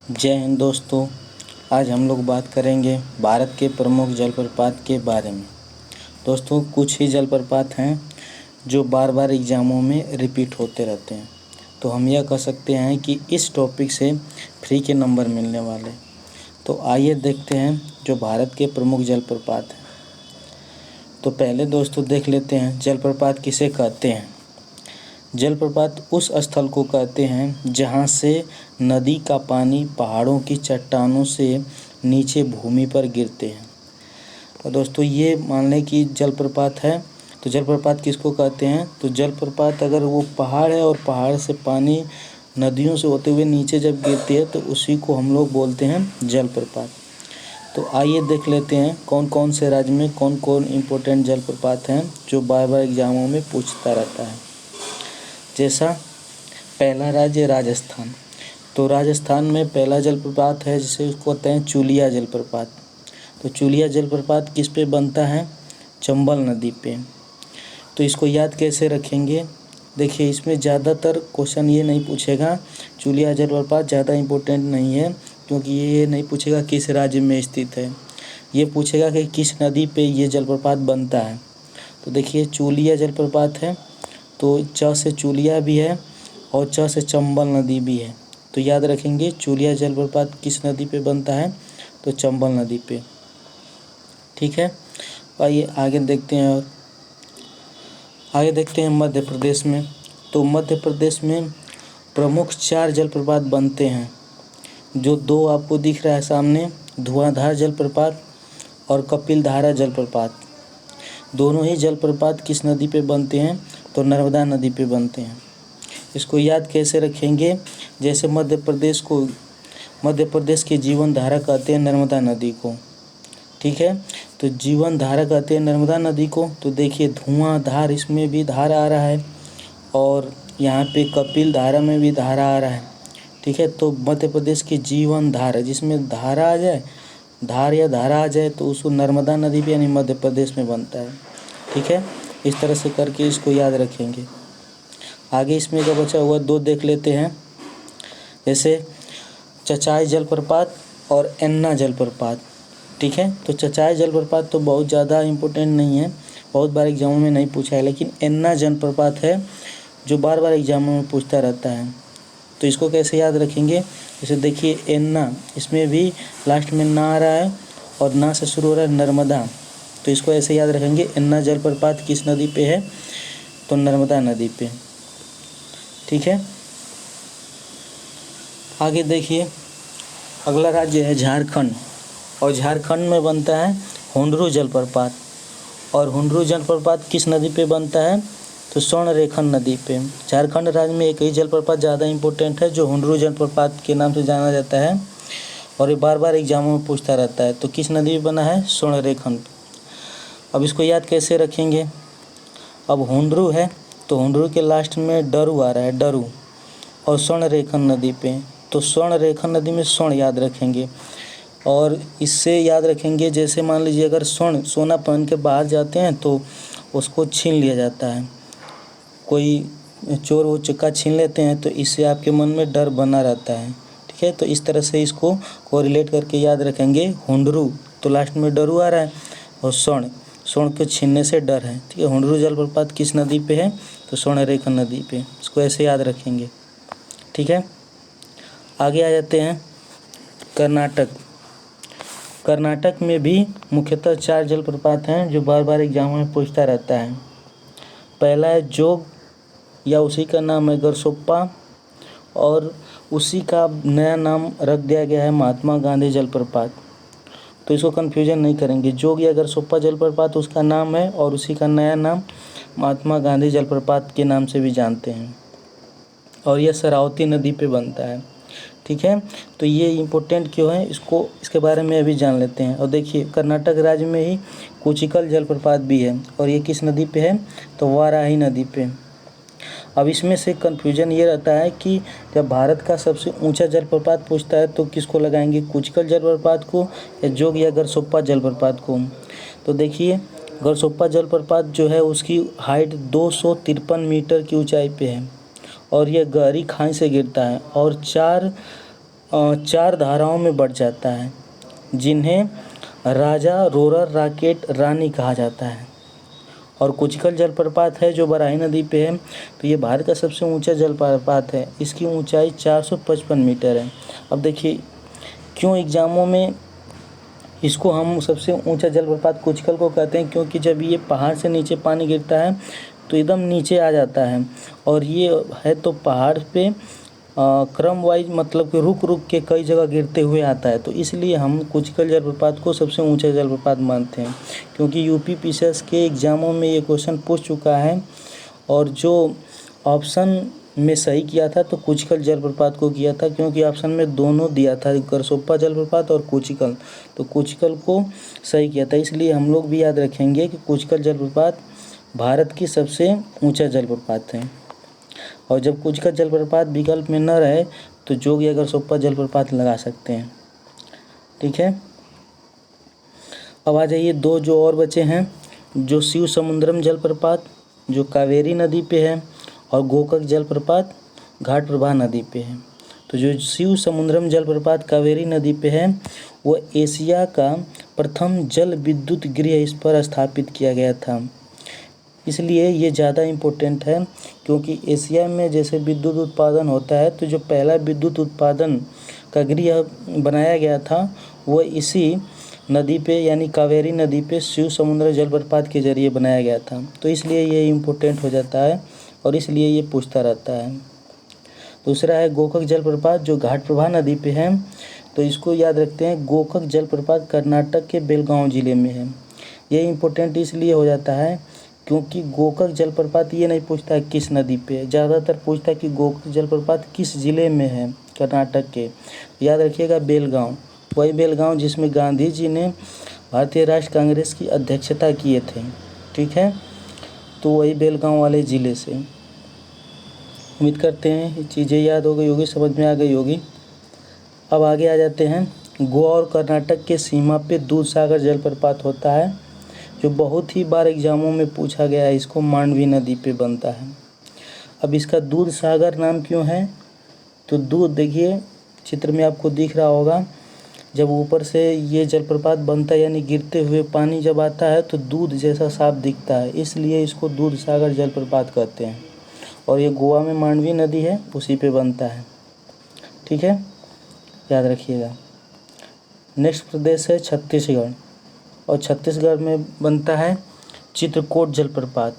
जय हिंद दोस्तों। आज हम लोग बात करेंगे भारत के प्रमुख जलप्रपात के बारे में। दोस्तों, कुछ ही जलप्रपात हैं जो बार बार एग्ज़ामों में रिपीट होते रहते हैं, तो हम यह कह सकते हैं कि इस टॉपिक से फ्री के नंबर मिलने वाले। तो आइए देखते हैं जो भारत के प्रमुख जलप्रपात हैं। तो पहले दोस्तों देख लेते हैं जलप्रपात किसे कहते हैं। जलप्रपात उस स्थल को कहते हैं जहाँ से नदी का पानी पहाड़ों की चट्टानों से नीचे भूमि पर गिरते हैं। तो दोस्तों ये मान लें कि जलप्रपात है, तो जलप्रपात किसको कहते हैं। तो जलप्रपात अगर वो पहाड़ है और पहाड़ से पानी नदियों से होते हुए नीचे जब गिरती है तो उसी को हम लोग बोलते हैं जलप्रपात। तो आइए देख लेते हैं कौन कौन से राज्य में कौन कौन इम्पोर्टेंट जलप्रपात हैं जो बार बार एग्ज़ामों में पूछता रहता है। जैसा पहला राज्य राजस्थान। तो राजस्थान में पहला जलप्रपात है जिसे उसको कहते हैं चूलिया जलप्रपात। तो चूलिया जलप्रपात किस पे बनता है, चंबल नदी पे। तो इसको याद कैसे रखेंगे, देखिए इसमें ज़्यादातर क्वेश्चन ये नहीं पूछेगा, चूलिया जलप्रपात ज़्यादा इम्पोर्टेंट नहीं है क्योंकि ये नहीं पूछेगा किस राज्य में स्थित है, ये पूछेगा कि किस नदी पे ये जलप्रपात बनता है। तो देखिए चूलिया जलप्रपात है, तो च से चूलिया भी है और च से चंबल नदी भी है। तो याद रखेंगे चूलिया जलप्रपात किस नदी पे बनता है, तो चंबल नदी पे। ठीक है, आइए आगे देखते हैं। और आगे देखते हैं मध्य प्रदेश में। तो मध्य प्रदेश में प्रमुख 4 जलप्रपात बनते हैं, जो 2 आपको दिख रहा है सामने, धुआंधार जलप्रपात और कपिलधारा जलप्रपात। दोनों ही जलप्रपात किस नदी पे बनते हैं, तो नर्मदा नदी पे बनते हैं। इसको याद कैसे रखेंगे, जैसे मध्य प्रदेश की जीवन धारा कहते हैं नर्मदा नदी को। ठीक है, तो जीवन धारा कहते हैं नर्मदा नदी को। तो देखिए धुआंधार, इसमें भी धारा आ रहा है और यहाँ पे कपिल धारा में भी धारा आ रहा है। ठीक है, तो मध्य प्रदेश की जीवन धारा, जिसमें धारा आ जाए, धार या धारा आ जाए, तो उसको नर्मदा नदी भी यानी मध्य प्रदेश में बनता है। ठीक है, इस तरह से करके इसको याद रखेंगे। आगे इसमें का बचा हुआ 2 देख लेते हैं, जैसे चचाई जलप्रपात और एन्ना जलप्रपात। ठीक है, तो चचाई जलप्रपात तो बहुत ज़्यादा इम्पोर्टेंट नहीं है, बहुत बार एग्जामों में नहीं पूछा है, लेकिन एन्ना जलप्रपात है जो बार बार एग्जामों में पूछता रहता है। तो इसको कैसे याद रखेंगे, जैसे देखिए एन्ना, इसमें भी लास्ट में ना आ रहा है और ना से शुरू हो रहा है नर्मदा। तो इसको ऐसे याद रखेंगे, एन्ना जलप्रपात किस नदी पे है, तो नर्मदा नदी पे। ठीक है, आगे देखिए अगला राज्य है झारखंड, और झारखंड में बनता है हुंडरू जलप्रपात। और हुंडरू जलप्रपात किस नदी पे बनता है, तो स्वर्णरेखन नदी पे। झारखंड राज्य में एक ही जलप्रपात ज़्यादा इम्पोर्टेंट है जो हुंडरू जलप्रपात के नाम से जाना जाता है, और ये बार बार एग्जामों में पूछता रहता है। तो किस नदी पे बना है, स्वर्णरेखन। अब इसको याद कैसे रखेंगे, अब हुंडरू है तो हुंडरू के लास्ट में डरू आ रहा है, डरू, और स्वर्णरेखन नदी पे, तो स्वर्णरेखन नदी में स्वर्ण याद रखेंगे। और इससे याद रखेंगे, जैसे मान लीजिए अगर सोना पहन के बाहर जाते हैं तो उसको छीन लिया जाता है, कोई चोर वो चक्का छीन लेते हैं, तो इससे आपके मन में डर बना रहता है। ठीक है, तो इस तरह से इसको कोरिलेट करके याद रखेंगे। हुंडरू तो लास्ट में डरू आ रहा है, और स्वर्ण के छीनने से डर है। ठीक है, हुंडरू जलप्रपात किस नदी पे है, तो स्वर्णरेखन नदी पे। इसको ऐसे याद रखेंगे। ठीक है, आगे आ जाते हैं कर्नाटक। कर्नाटक में भी मुख्यतः 4 जलप्रपात हैं जो बार बार एग्जामों में पूछता रहता है। पहला है जोग, या उसी का नाम है गरसोप्पा, और उसी का नया नाम रख दिया गया है महात्मा गांधी जलप्रपात। तो इसको कन्फ्यूजन नहीं करेंगे, जोग या गरसोप्पा जलप्रपात उसका नाम है और उसी का नया नाम महात्मा गांधी जलप्रपात के नाम से भी जानते हैं, और यह शरावती नदी पे बनता है। ठीक है, तो ये इम्पोर्टेंट क्यों है, इसके बारे में अभी जान लेते हैं। और देखिए कर्नाटक राज्य में ही कोचिकल जलप्रपात भी है, और ये किस नदी पे है, तो वाराही नदी पे। अब इसमें से कन्फ्यूजन ये रहता है कि जब भारत का सबसे ऊंचा जलप्रपात पूछता है तो किसको लगाएंगे, कोचिकल जलप्रपात को या जोग या गरसोप्पा जलप्रपात को। तो देखिए गरसोप्पा जलप्रपात जो है उसकी हाइट 253 मीटर की ऊंचाई पे है, और यह गहरी खाई से गिरता है, और 4 चार धाराओं में बढ़ जाता है, जिन्हें राजा, रोरर, राकेट, रानी कहा जाता है। और कुचिकल जलप्रपात है जो बराही नदी पे है, तो ये भारत का सबसे ऊंचा जलप्रपात है। इसकी ऊंचाई 455 मीटर है। अब देखिए क्यों एग्जामों में इसको हम सबसे ऊंचा जलप्रपात कुचिकल को कहते हैं, क्योंकि जब ये पहाड़ से नीचे पानी गिरता है तो एकदम नीचे आ जाता है, और ये है तो पहाड़ पे क्रम वाइज, मतलब कि रुक रुक के कई जगह गिरते हुए आता है। तो इसलिए हम कुचिकल जलप्रपात को सबसे ऊंचा जलप्रपात मानते हैं, क्योंकि यूपी पीसीएस के एग्ज़ामों में ये क्वेश्चन पूछ चुका है। और जो ऑप्शन में सही किया था तो कुचिकल जलप्रपात को किया था, क्योंकि ऑप्शन में दोनों दिया था, करसोप्पा जलप्रपात और कुचिकल, तो कुचिकल को सही किया था। इसलिए हम लोग भी याद रखेंगे कि कुचिकल जलप्रपात भारत की सबसे ऊंचा जलप्रपात है। और जब कुचिकल जलप्रपात विकल्प में न रहे तो जोग या करसोप्पा जलप्रपात लगा सकते हैं। ठीक है, अब आ जाइए दो जो और बचे हैं, जो शिव समुद्रम जलप्रपात जो कावेरी नदी पे है, और गोकक जलप्रपात घाटप्रभा नदी पे है। तो जो शिव समुद्रम जलप्रपात कावेरी नदी पे है, वो एशिया का प्रथम जल विद्युत गृह इस पर स्थापित किया गया था। इसलिए ये ज़्यादा इम्पोर्टेंट है, क्योंकि एशिया में जैसे विद्युत उत्पादन होता है, तो जो पहला विद्युत उत्पादन का गृह बनाया गया था वो इसी नदी पे यानी कावेरी नदी पे शिव समुद्र जलप्रपात के जरिए बनाया गया था। तो इसलिए ये इम्पोर्टेंट हो जाता है और इसलिए ये पूछता रहता है। दूसरा है गोकक जलप्रपात जो घाटप्रभा नदी पे है, तो इसको याद रखते हैं। गोकक जलप्रपात कर्नाटक के बेलगांव ज़िले में है। ये इम्पोर्टेंट इसलिए हो जाता है क्योंकि गोकक जलप्रपात ये नहीं पूछता है किस नदी पे, ज़्यादातर पूछता है कि गोकक जलप्रपात किस ज़िले में है कर्नाटक के। याद रखिएगा बेलगांव, वही बेलगांव जिसमें गांधी जी ने भारतीय राष्ट्र कांग्रेस की अध्यक्षता किए थे। ठीक है, तो वही बेलगांव वाले ज़िले से। उम्मीद करते हैं ये चीज़ें याद हो गई होगी, समझ में आ गई होगी। अब आगे आ जाते हैं। गोवा और कर्नाटक के सीमा पे दूधसागर जलप्रपात होता है, जो बहुत ही बार एग्जामों में पूछा गया है। इसको मांडवी नदी पे बनता है। अब इसका दूधसागर नाम क्यों है, तो दूध देखिए चित्र में आपको दिख रहा होगा, जब ऊपर से ये जलप्रपात बनता है यानी गिरते हुए पानी जब आता है तो दूध जैसा साफ दिखता है, इसलिए इसको दूधसागर जलप्रपात कहते हैं। और ये गोवा में मांडवी नदी है उसी पे बनता है। ठीक है, याद रखिएगा। नेक्स्ट प्रदेश है छत्तीसगढ़, और छत्तीसगढ़ में बनता है चित्रकूट जलप्रपात।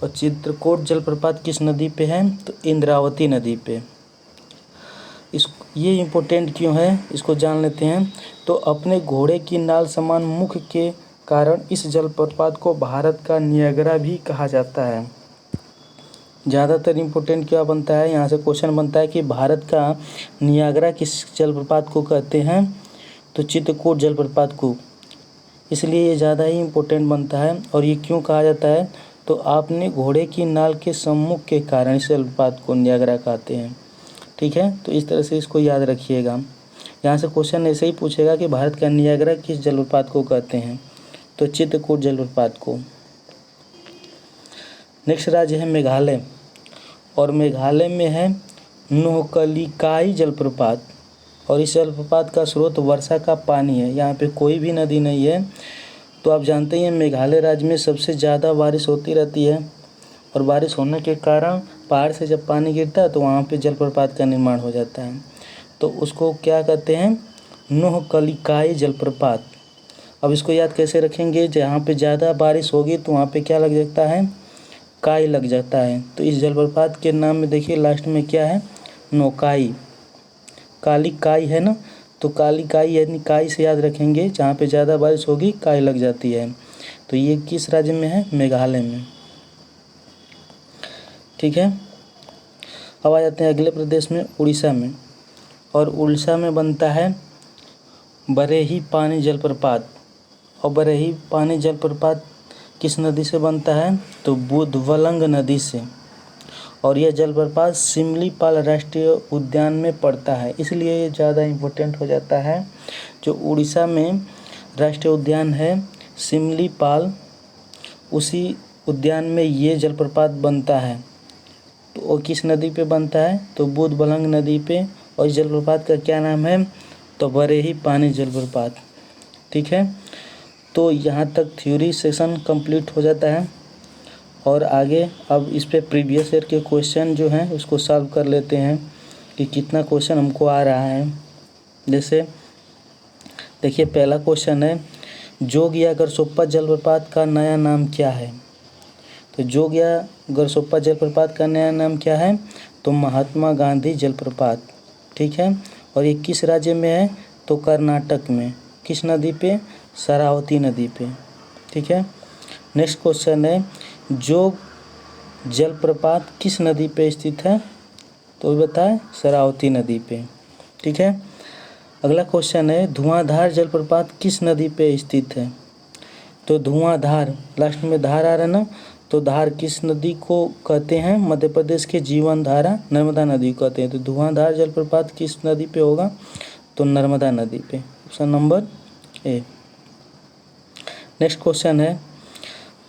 और चित्रकूट जलप्रपात किस नदी पे है, तो इंद्रावती नदी पे। ये इम्पोर्टेंट क्यों है इसको जान लेते हैं। तो अपने घोड़े की नाल समान मुख के कारण इस जलप्रपात को भारत का नियाग्रा भी कहा जाता है। ज़्यादातर इम्पोर्टेंट क्या बनता है, यहाँ से क्वेश्चन बनता है कि भारत का नियाग्रा किस जलप्रपात को कहते हैं, तो चित्रकूट जलप्रपात को। इसलिए ये ज़्यादा ही इम्पोर्टेंट बनता है। और ये क्यों कहा जाता है, तो आपने घोड़े की नाल के सम्मुख के कारण इस जलप्रपात को नियाग्रा कहते हैं। ठीक है, तो इस तरह से इसको याद रखिएगा। यहाँ से क्वेश्चन ऐसे ही पूछेगा कि भारत का नियाग्रा किस जलप्रपात को कहते हैं, तो चित्रकूट जलप्रपात को। नेक्स्ट राज्य है मेघालय, और मेघालय में है नोहकलिकाई जलप्रपात। और इस जलप्रपात का स्रोत वर्षा का पानी है, यहाँ पे कोई भी नदी नहीं है। तो आप जानते ही हैं मेघालय राज्य में सबसे ज़्यादा बारिश होती रहती है, और बारिश होने के कारण पहाड़ से जब पानी गिरता है तो वहाँ पे जलप्रपात का निर्माण हो जाता है। तो उसको क्या कहते हैं, नोहकलिकाई जलप्रपात। अब इसको याद कैसे रखेंगे, जहाँ पे ज़्यादा बारिश होगी तो वहाँ पे क्या लग जाता है, काई लग जाता है। तो इस जलप्रपात के नाम में देखिए लास्ट में क्या है, नोकाई, काली काई है ना, तो काली काई यानी काई से याद रखेंगे, जहाँ पे ज़्यादा बारिश होगी काई लग जाती है। तो ये किस राज्य में है, मेघालय में। ठीक है, अब आ जाते हैं अगले प्रदेश में उड़ीसा में, और उड़ीसा में बनता है बरेही पानी जलप्रपात। और बरेही पानी जलप्रपात किस नदी से बनता है, तो बुधवलंग नदी से। और यह जलप्रपात सिमलीपाल राष्ट्रीय उद्यान में पड़ता है, इसलिए ये ज़्यादा इम्पोर्टेंट हो जाता है। जो उड़ीसा में राष्ट्रीय उद्यान है सिमलीपाल, उसी उद्यान में ये जलप्रपात बनता है। तो वो किस नदी पे बनता है, तो बुधवलंग नदी पे और इस जलप्रपात का क्या नाम है? तो बरेही पानी जलप्रपात। ठीक है, तो यहाँ तक थ्योरी सेशन कंप्लीट हो जाता है और आगे अब इस पे प्रीवियस ईयर के क्वेश्चन जो हैं उसको सॉल्व कर लेते हैं कि कितना क्वेश्चन हमको आ रहा है। जैसे देखिए पहला क्वेश्चन है, जोग या गरसोप्पा जलप्रपात का नया नाम क्या है? तो जोग या गरसोप्पा जलप्रपात का नया नाम क्या है? तो महात्मा गांधी जलप्रपात। ठीक है, और ये किस राज्य में है? तो कर्नाटक में। किस नदी पे? शरावती नदी पे। ठीक है, नेक्स्ट क्वेश्चन है, जोग जलप्रपात किस नदी पे स्थित है? तो बताएं, शरावती नदी पे। ठीक है, अगला क्वेश्चन है, धुआंधार जलप्रपात किस नदी पे स्थित है? तो धुआंधार, लास्ट में धार आ रहा है ना, तो धार किस नदी को कहते हैं? मध्य प्रदेश के जीवन धारा नर्मदा नदी को कहते हैं। तो धुआंधार जलप्रपात किस नदी पे होगा? तो नर्मदा नदी पे। Option number A. Next question है,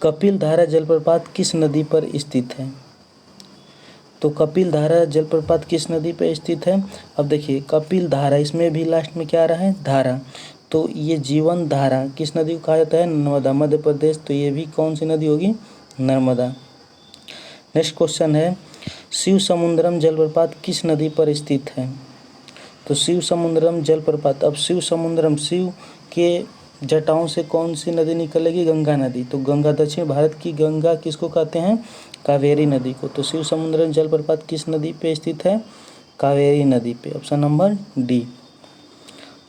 कपिल धारा जलप्रपात किस नदी पर स्थित है? तो कपिल धारा जलप्रपात किस नदी पर स्थित है? अब देखिए कपिल धारा, इसमें भी लास्ट में क्या आ रहा है? धारा। तो ये जीवन धारा किस नदी को कहा जाता है? नर्मदा, मध्य प्रदेश। तो ये भी कौन सी नदी होगी? नर्मदा। नेक्स्ट क्वेश्चन है, शिव समुद्रम जलप्रपात किस नदी पर स्थित है? तो शिव समुद्रम जलप्रपात, अब शिव समुद्रम, शिव के जटाओं से कौन सी नदी निकलेगी? गंगा नदी। तो गंगा, दक्षिण भारत की गंगा किसको कहते हैं? कावेरी नदी को। तो शिव समुद्रम जलप्रपात किस नदी पे स्थित है? कावेरी नदी पे। Option number D.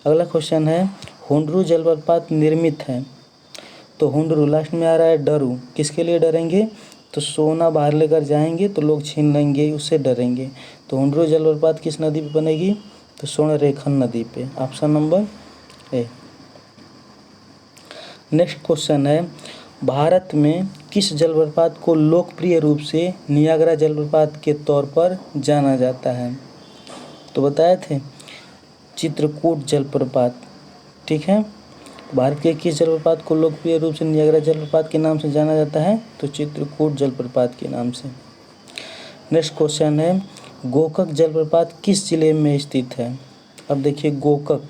अगला क्वेश्चन है, हुंडरू जलप्रपात निर्मित है। तो हुंडरू, लास्ट में आ रहा है डरू, किसके लिए डरेंगे? तो सोना बाहर लेकर जाएंगे तो लोग छीन लेंगे, उससे डरेंगे। तो हुंडरू जलप्रपात किस नदी पे बनेगी? तो स्वर्णरेखन नदी पे। Option number A. Next question है, भारत में किस जलप्रपात को लोकप्रिय रूप से नियाग्रा जलप्रपात के तौर पर जाना जाता है? तो बताए थे चित्रकूट जलप्रपात। ठीक है, भारत के किस जलप्रपात को लोकप्रिय रूप से नियाग्रा जलप्रपात के नाम से जाना जाता है? तो चित्रकूट जलप्रपात के नाम से। नेक्स्ट क्वेश्चन है, गोकक जलप्रपात किस जिले में स्थित है? अब देखिए गोकक,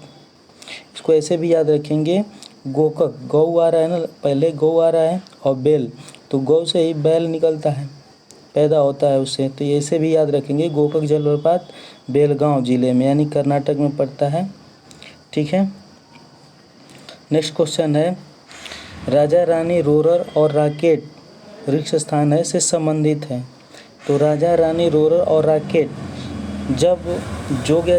इसको ऐसे भी याद रखेंगे, गोकक, गौ आ रहा है ना, पहले गौ आ रहा है और बैल, तो गौ से ही बैल निकलता है, पैदा होता है उससे। तो ऐसे भी याद रखेंगे, गोकक जलप्रपात बेलगांव जिले में यानी कर्नाटक में पड़ता है। ठीक है, नेक्स्ट क्वेश्चन है, राजा रानी रोरर और रॉकेट रिक्त स्थान है से संबंधित है। तो राजा रानी रोरर और रॉकेट जब जोग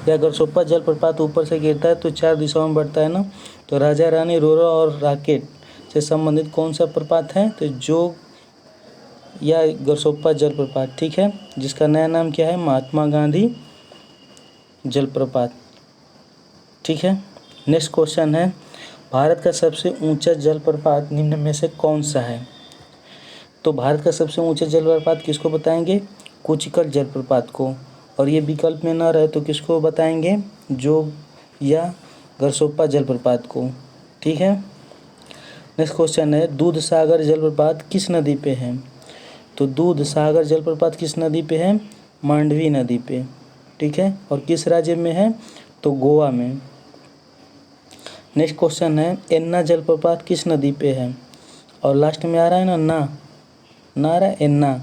या गरसोप्पा जलप्रपात ऊपर से गिरता है तो 4 दिशाओं में बढ़ता है ना। तो राजा रानी रोरर और रॉकेट से संबंधित कौन सा प्रपात है? तो जोग या गरसोप्पा जलप्रपात। ठीक है, जिसका नया नाम क्या है? महात्मा गांधी जलप्रपात। ठीक है, नेक्स्ट क्वेश्चन है, भारत का सबसे ऊंचा जलप्रपात निम्न में से कौन सा है? तो भारत का सबसे ऊंचा जलप्रपात किसको बताएंगे? कुचिकल जलप्रपात को। और ये विकल्प में ना रहे तो किसको बताएंगे? जोग या गरसोप्पा जलप्रपात को। ठीक है, नेक्स्ट क्वेश्चन है, दूध सागर जलप्रपात किस नदी पे है? तो दूध सागर जलप्रपात किस नदी पे है? मांडवी नदी पे। ठीक है, और किस राज्य में है? तो गोवा में। नेक्स्ट क्वेश्चन है, एन्ना जलप्रपात किस नदी पे है? और लास्ट में आ रहा है ना ना आ रहा है एन्ना,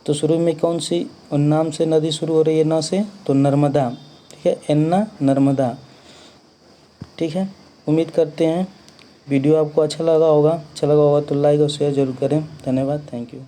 तो शुरू में कौन सी नाम से नदी शुरू हो रही है? ना से, तो नर्मदा। ठीक है, एन्ना नर्मदा। ठीक है, उम्मीद करते हैं वीडियो आपको अच्छा लगा होगा तो लाइक और शेयर जरूर करें। धन्यवाद, थैंक यू।